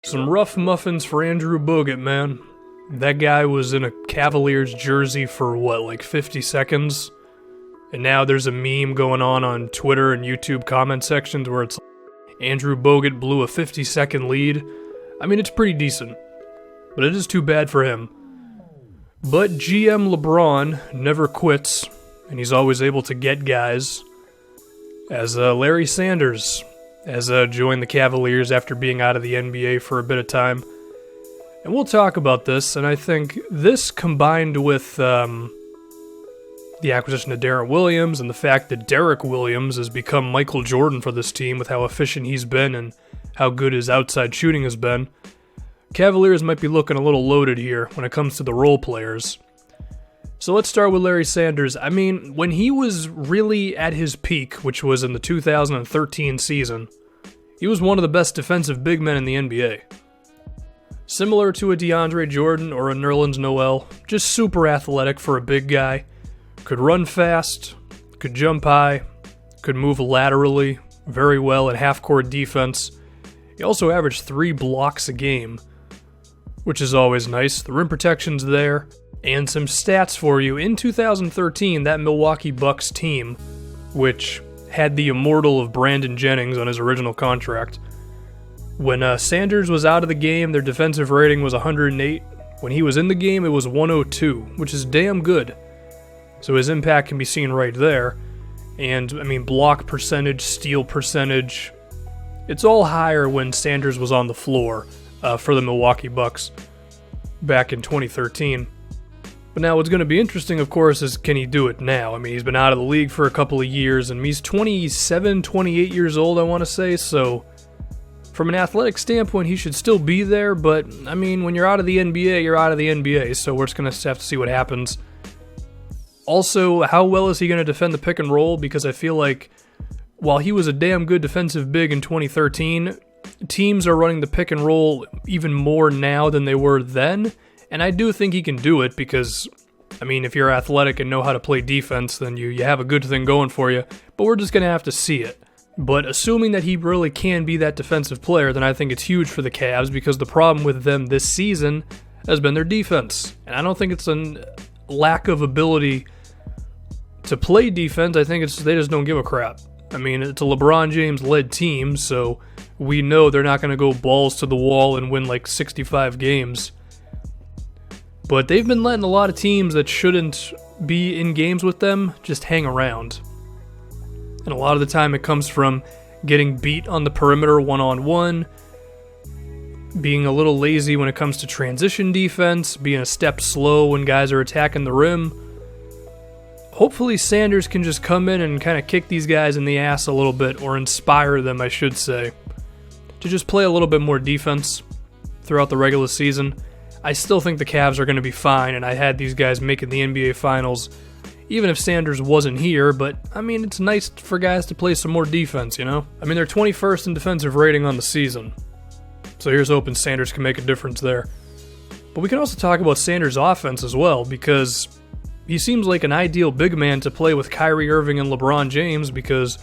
Some rough muffins for Andrew Bogut, man. That guy was in a Cavaliers jersey for like 50 seconds? And now there's a meme going on Twitter and YouTube comment sections where it's Andrew Bogut blew a 50-second lead. I mean, it's pretty decent, but it is too bad for him. But GM LeBron never quits, and he's always able to get guys, as Larry Sanders has joined the Cavaliers after being out of the NBA for a bit of time. And we'll talk about this, and I think this combined with the acquisition of Darren Williams and the fact that Derek Williams has become Michael Jordan for this team with how efficient he's been and how good his outside shooting has been, Cavaliers might be looking a little loaded here when it comes to the role players. So let's start with Larry Sanders. I mean, when he was really at his peak, which was in the 2013 season, he was one of the best defensive big men in the NBA. Similar to a DeAndre Jordan or a Nerlens Noel, just super athletic for a big guy. Could run fast, could jump high, could move laterally very well in half-court defense. He also averaged 3 blocks a game, which is always nice. The rim protection's there. And some stats for you. In 2013, that Milwaukee Bucks team, which had the immortal of Brandon Jennings on his original contract, when Sanders was out of the game, their defensive rating was 108. When he was in the game, it was 102, which is damn good. So his impact can be seen right there. And, I mean, block percentage, steal percentage, it's all higher when Sanders was on the floor for the Milwaukee Bucks back in 2013. But now what's going to be interesting, of course, is can he do it now? I mean, he's been out of the league for a couple of years, and he's 27, 28 years old, I want to say, so from an athletic standpoint, he should still be there, but, I mean, when you're out of the NBA, you're out of the NBA, so we're just going to have to see what happens. Also, how well is he going to defend the pick and roll? Because I feel like while he was a damn good defensive big in 2013, teams are running the pick and roll even more now than they were then. And I do think he can do it because, I mean, if you're athletic and know how to play defense, then you have a good thing going for you. But we're just going to have to see it. But assuming that he really can be that defensive player, then I think it's huge for the Cavs because the problem with them this season has been their defense. And I don't think it's a lack of ability to play defense. I think they just don't give a crap. I mean, it's a LeBron James-led team, so we know they're not going to go balls to the wall and win like 65 games. But they've been letting a lot of teams that shouldn't be in games with them just hang around. And a lot of the time it comes from getting beat on the perimeter one-on-one, being a little lazy when it comes to transition defense, being a step slow when guys are attacking the rim. Hopefully Sanders can just come in and kind of kick these guys in the ass a little bit, or inspire them, I should say, to just play a little bit more defense throughout the regular season. I still think the Cavs are going to be fine, and I had these guys making the NBA Finals, even if Sanders wasn't here, but, I mean, it's nice for guys to play some more defense, you know? I mean, they're 21st in defensive rating on the season, so here's hoping Sanders can make a difference there. But we can also talk about Sanders' offense as well, because he seems like an ideal big man to play with Kyrie Irving and LeBron James, because,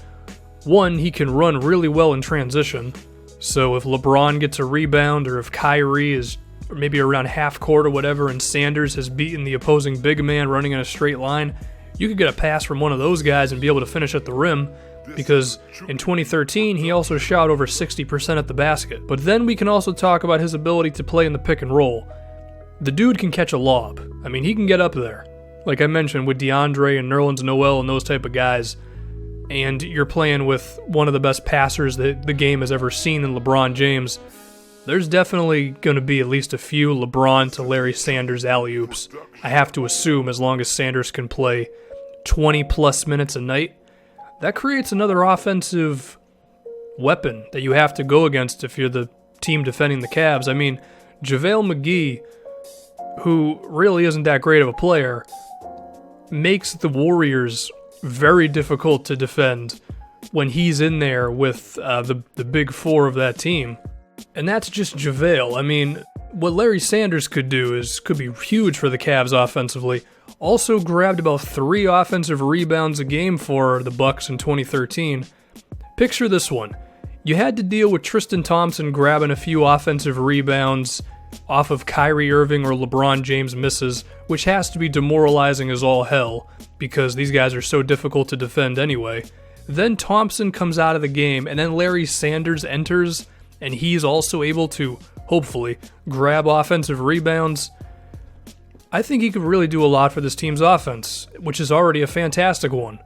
one, he can run really well in transition, so if LeBron gets a rebound, or if Kyrie is maybe around half court or whatever, and Sanders has beaten the opposing big man running in a straight line, you could get a pass from one of those guys and be able to finish at the rim, because in 2013, he also shot over 60% at the basket. But then we can also talk about his ability to play in the pick and roll. The dude can catch a lob. I mean, he can get up there. Like I mentioned, with DeAndre and Nerlens Noel and those type of guys, and you're playing with one of the best passers that the game has ever seen in LeBron James, there's definitely going to be at least a few LeBron to Larry Sanders alley-oops. I have to assume, as long as Sanders can play 20-plus minutes a night. That creates another offensive weapon that you have to go against if you're the team defending the Cavs. I mean, JaVale McGee, who really isn't that great of a player, makes the Warriors very difficult to defend when he's in there with the big four of that team. And that's just JaVale. I mean, what Larry Sanders could do could be huge for the Cavs offensively. Also grabbed about 3 offensive rebounds a game for the Bucks in 2013. Picture this one. You had to deal with Tristan Thompson grabbing a few offensive rebounds off of Kyrie Irving or LeBron James misses, which has to be demoralizing as all hell, because these guys are so difficult to defend anyway. Then Thompson comes out of the game, and then Larry Sanders enters, and he's also able to, hopefully, grab offensive rebounds. I think he could really do a lot for this team's offense, which is already a fantastic one,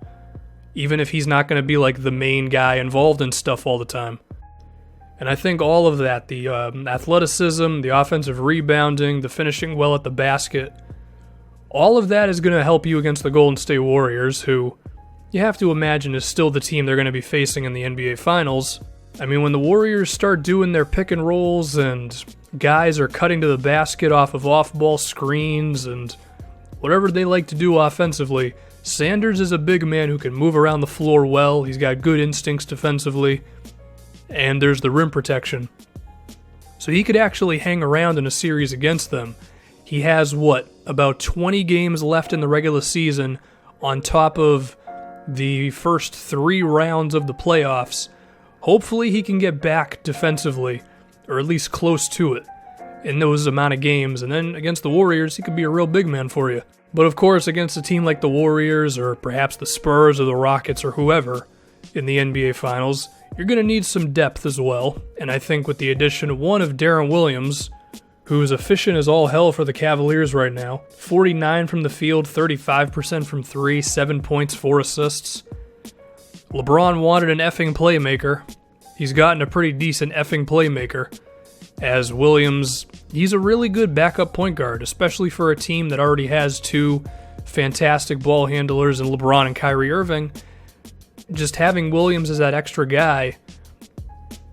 even if he's not going to be like the main guy involved in stuff all the time. And I think all of that, the athleticism, the offensive rebounding, the finishing well at the basket, all of that is going to help you against the Golden State Warriors, who you have to imagine is still the team they're going to be facing in the NBA Finals. I mean, when the Warriors start doing their pick and rolls and guys are cutting to the basket off of off-ball screens and whatever they like to do offensively, Sanders is a big man who can move around the floor well. He's got good instincts defensively. And there's the rim protection. So he could actually hang around in a series against them. He has, about 20 games left in the regular season on top of the first 3 rounds of the playoffs. Hopefully he can get back defensively, or at least close to it, in those amount of games. And then against the Warriors, he could be a real big man for you. But of course, against a team like the Warriors, or perhaps the Spurs or the Rockets or whoever in the NBA Finals, you're going to need some depth as well, and I think with the addition of Deron Williams, who is efficient as all hell for the Cavaliers right now, 49 from the field, 35% from 3, 7 points, 4 assists. LeBron wanted an effing playmaker. He's gotten a pretty decent effing playmaker, as Williams, he's a really good backup point guard, especially for a team that already has 2 fantastic ball handlers in LeBron and Kyrie Irving. Just having Williams as that extra guy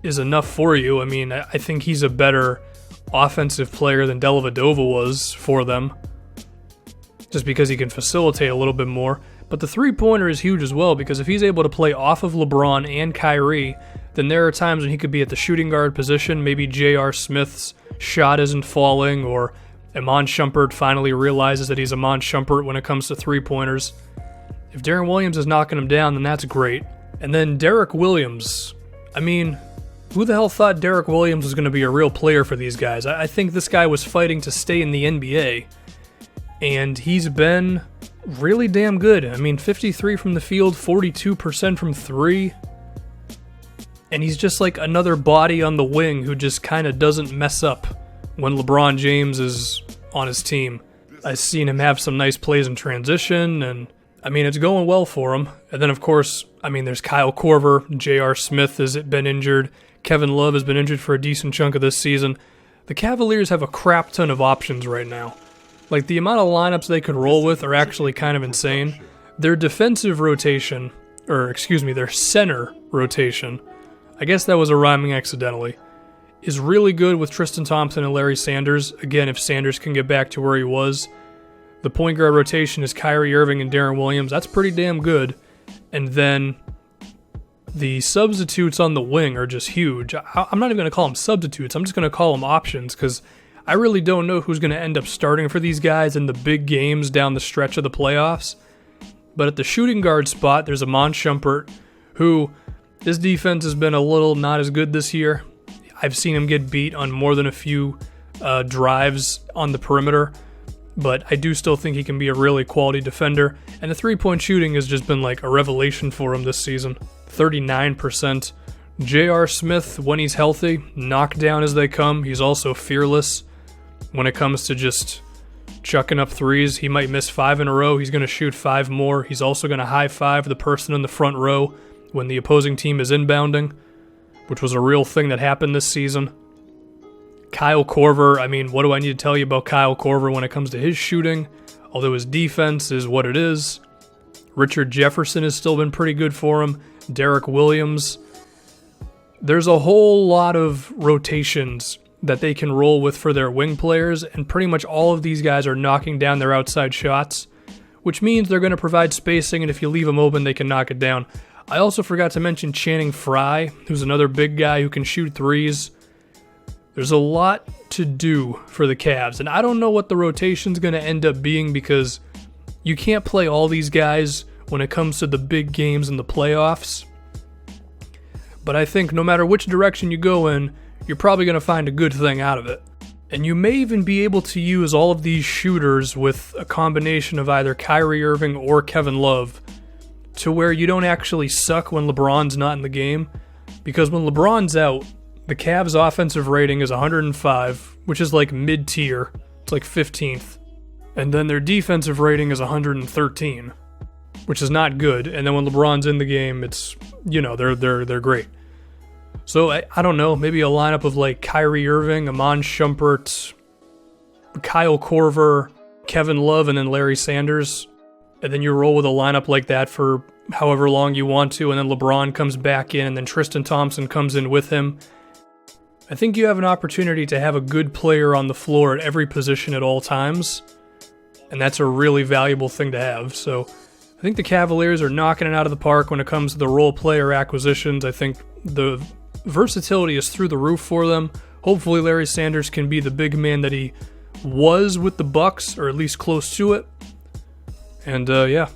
is enough for you. I mean, I think he's a better offensive player than Dellavedova was for them, just because he can facilitate a little bit more. But the three-pointer is huge as well, because if he's able to play off of LeBron and Kyrie, then there are times when he could be at the shooting guard position. Maybe J.R. Smith's shot isn't falling, or Iman Shumpert finally realizes that he's Iman Shumpert when it comes to three-pointers. If Deron Williams is knocking him down, then that's great. And then Derek Williams. I mean, who the hell thought Derek Williams was going to be a real player for these guys? I think this guy was fighting to stay in the NBA, and he's been really damn good. I mean, 53 from the field, 42% from 3. And he's just like another body on the wing who just kind of doesn't mess up when LeBron James is on his team. I've seen him have some nice plays in transition, and I mean, it's going well for him. And then, of course, I mean, there's Kyle Korver, J.R. Smith has been injured, Kevin Love has been injured for a decent chunk of this season. The Cavaliers have a crap ton of options right now. Like, the amount of lineups they could roll with are actually kind of insane. Their defensive rotation, their center rotation, I guess that was a rhyming accidentally, is really good with Tristan Thompson and Larry Sanders. Again, if Sanders can get back to where he was. The point guard rotation is Kyrie Irving and Deron Williams. That's pretty damn good. And then the substitutes on the wing are just huge. I'm not even going to call them substitutes. I'm just going to call them options, because I really don't know who's going to end up starting for these guys in the big games down the stretch of the playoffs. But at the shooting guard spot, there's Iman Shumpert, who his defense has been a little not as good this year. I've seen him get beat on more than a few drives on the perimeter. But I do still think he can be a really quality defender. And the three-point shooting has just been like a revelation for him this season. 39%. J.R. Smith, when he's healthy, knocked down as they come. He's also fearless when it comes to just chucking up threes. He might miss 5 in a row. He's going to shoot 5 more. He's also going to high-five the person in the front row when the opposing team is inbounding, which was a real thing that happened this season. Kyle Korver, I mean, what do I need to tell you about Kyle Korver when it comes to his shooting? Although his defense is what it is. Richard Jefferson has still been pretty good for him. Derek Williams. There's a whole lot of rotations that they can roll with for their wing players, and pretty much all of these guys are knocking down their outside shots, which means they're going to provide spacing, and if you leave them open, they can knock it down. I also forgot to mention Channing Frye, who's another big guy who can shoot threes. There's a lot to do for the Cavs, and I don't know what the rotation's going to end up being, because you can't play all these guys when it comes to the big games in the playoffs. but I think no matter which direction you go in, you're probably going to find a good thing out of it. And you may even be able to use all of these shooters with a combination of either Kyrie Irving or Kevin Love to where you don't actually suck when LeBron's not in the game. Because when LeBron's out, the Cavs' offensive rating is 105, which is like mid-tier. It's like 15th. And then their defensive rating is 113, which is not good. And then when LeBron's in the game, it's, they're great. So, I don't know, maybe a lineup of like Kyrie Irving, Iman Shumpert, Kyle Korver, Kevin Love, and then Larry Sanders. And then you roll with a lineup like that for however long you want to, and then LeBron comes back in, and then Tristan Thompson comes in with him. I think you have an opportunity to have a good player on the floor at every position at all times, and that's a really valuable thing to have. So I think the Cavaliers are knocking it out of the park when it comes to the role player acquisitions. I think the versatility is through the roof for them. Hopefully Larry Sanders can be the big man that he was with the Bucks, or at least close to it. And yeah,